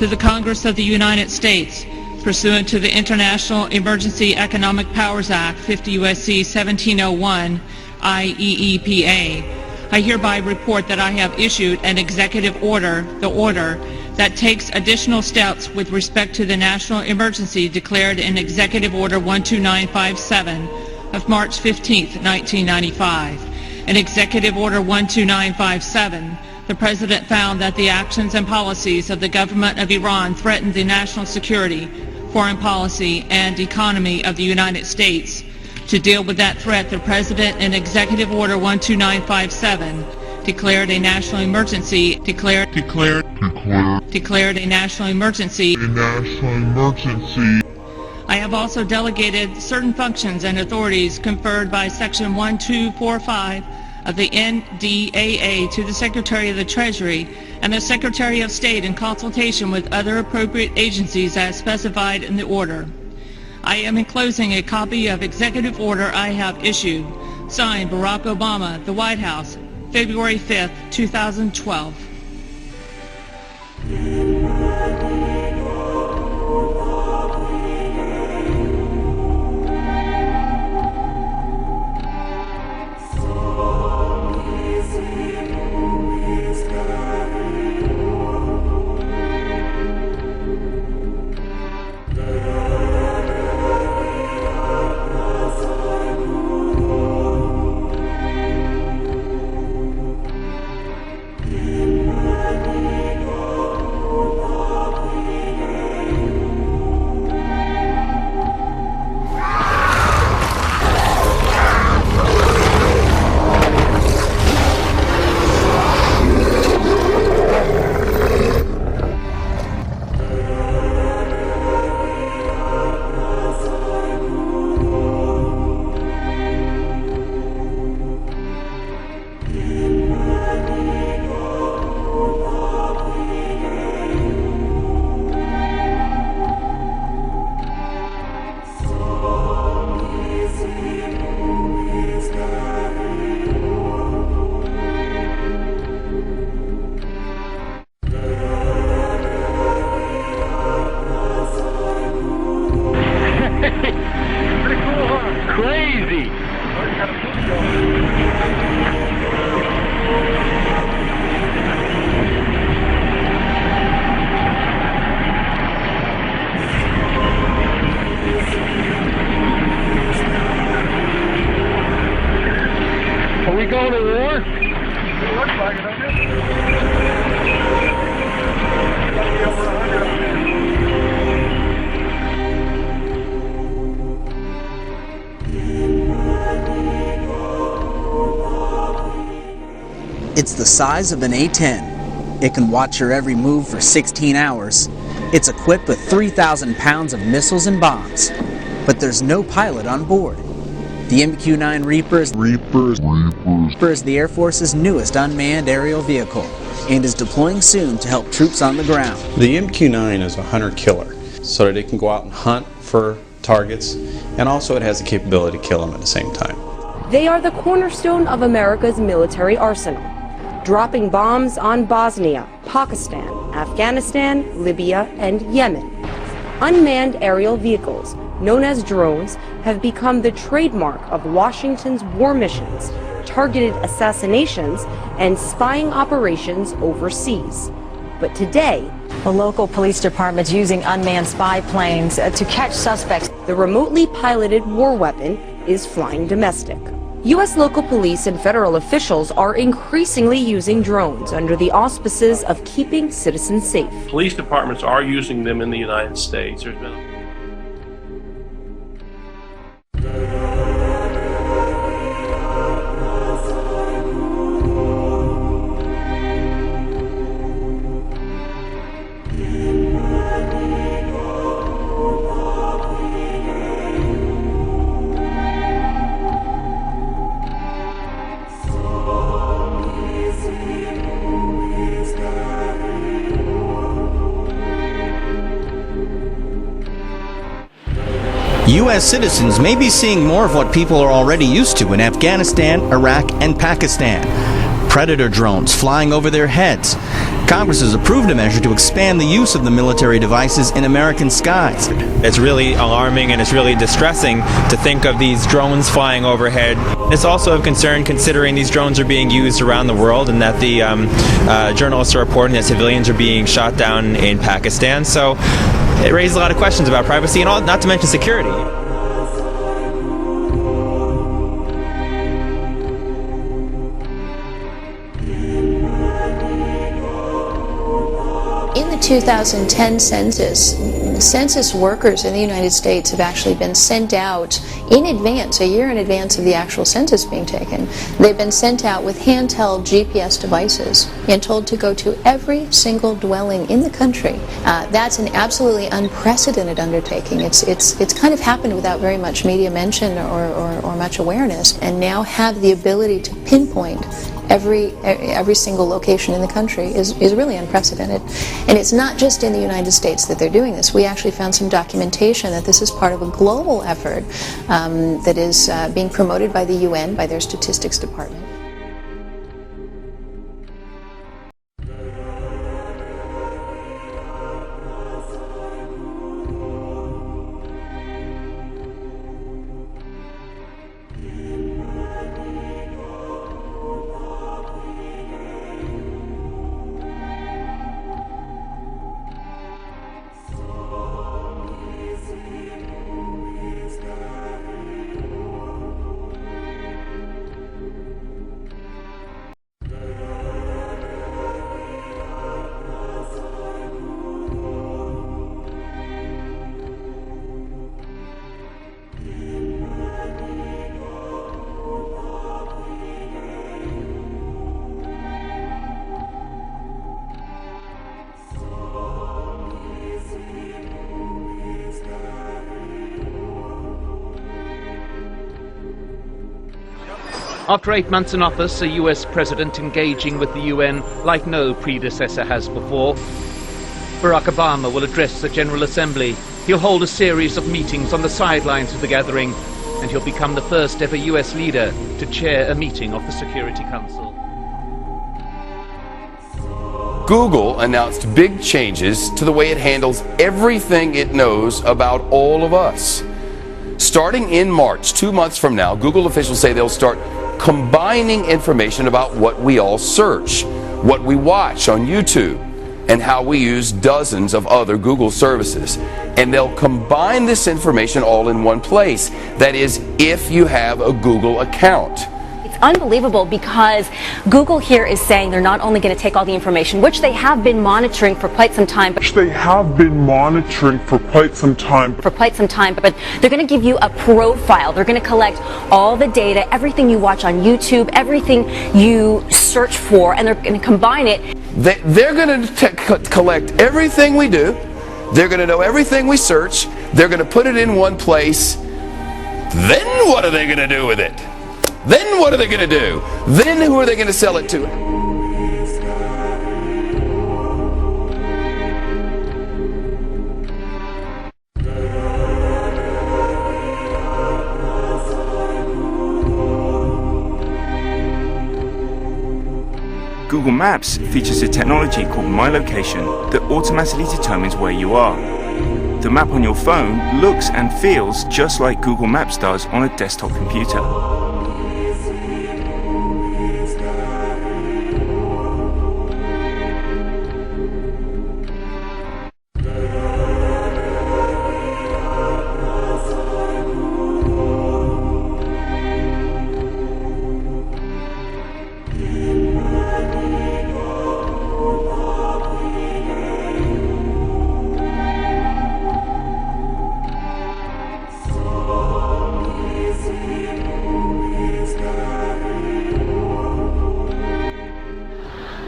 to the Congress of the United States, pursuant to the International Emergency Economic Powers Act 50 U.S.C. 1701 IEEPA, I hereby report that I have issued an executive order, the order, that takes additional steps with respect to the national emergency declared in Executive Order 12957 of March 15, 1995. In Executive Order 12957, the President found that the actions and policies of the government of Iran threatened the national security, foreign policy, and economy of the United States. To deal with that threat, the President in Executive Order 12957 declared a national emergency, declared a national emergency. I have also delegated certain functions and authorities conferred by Section 1245 of the NDAA to the Secretary of the Treasury and the Secretary of State in consultation with other appropriate agencies as specified in the order. I am enclosing a copy of Executive Order I have issued, signed Barack Obama, the White House, February 5, 2012. Are we going to war? It looks like it, doesn't it? Must be over 100. It's the size of an A-10. It can watch your every move for 16 hours. It's equipped with 3,000 pounds of missiles and bombs. But there's no pilot on board. The MQ-9 Reaper is the Air Force's newest unmanned aerial vehicle and is deploying soon to help troops on the ground. The MQ-9 is a hunter-killer, so that it can go out and hunt for targets, and also it has the capability to kill them at the same time. They are the cornerstone of America's military arsenal, dropping bombs on Bosnia, Pakistan, Afghanistan, Libya, and Yemen. Unmanned aerial vehicles, known as drones, have become the trademark of Washington's war missions, targeted assassinations, and spying operations overseas. But today, the local police department's using unmanned spy planes to catch suspects. The remotely piloted war weapon is flying domestic. U.S. local police and federal officials are increasingly using drones under the auspices of keeping citizens safe. Police departments are using them in the United States. There's been U.S. citizens may be seeing more of what people are already used to in Afghanistan, Iraq, and Pakistan. Predator drones flying over their heads. Congress has approved a measure to expand the use of the military devices in American skies. It's really alarming and it's really distressing to think of these drones flying overhead. It's also of concern considering these drones are being used around the world and that the journalists are reporting that civilians are being shot down in Pakistan. So it raises a lot of questions about privacy and all, not to mention security. In the 2010 census workers in the United States have actually been sent out in advance, a year in advance of the actual census being taken. They've been sent out with handheld GPS devices and told to go to every single dwelling in the country. That's an absolutely unprecedented undertaking. It's kind of happened without very much media mention or much awareness, and now have the ability to pinpoint every single location in the country is really unprecedented. And it's not just in the United States that they're doing this. We actually found some documentation that this is part of a global effort that is being promoted by the UN, by their statistics department. After 8 months in office, a US president engaging with the UN like no predecessor has before. Barack Obama will address the General Assembly. He'll hold a series of meetings on the sidelines of the gathering, and he'll become the first ever US leader to chair a meeting of the Security Council. Google announced big changes to the way it handles everything it knows about all of us. Starting in March, 2 months from now, Google officials say they'll start combining information about what we all search, what we watch on YouTube, and how we use dozens of other Google services. And they'll combine this information all in one place. That is, if you have a Google account. It's unbelievable because Google here is saying they're not only going to take all the information, which they have been monitoring for quite some time, but they're going to give you a profile. They're going to collect all the data, everything you watch on YouTube, everything you search for, and they're going to combine it. They're going to collect everything we do. They're going to know everything we search. They're going to put it in one place. Then what are they going to do with it? Then what are they going to do? Then who are they going to sell it to? Google Maps features a technology called My Location that automatically determines where you are. The map on your phone looks and feels just like Google Maps does on a desktop computer.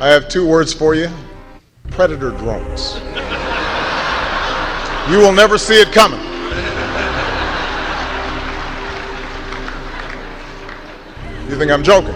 I have 2 words for you: predator drones. You will never see it coming. You think I'm joking?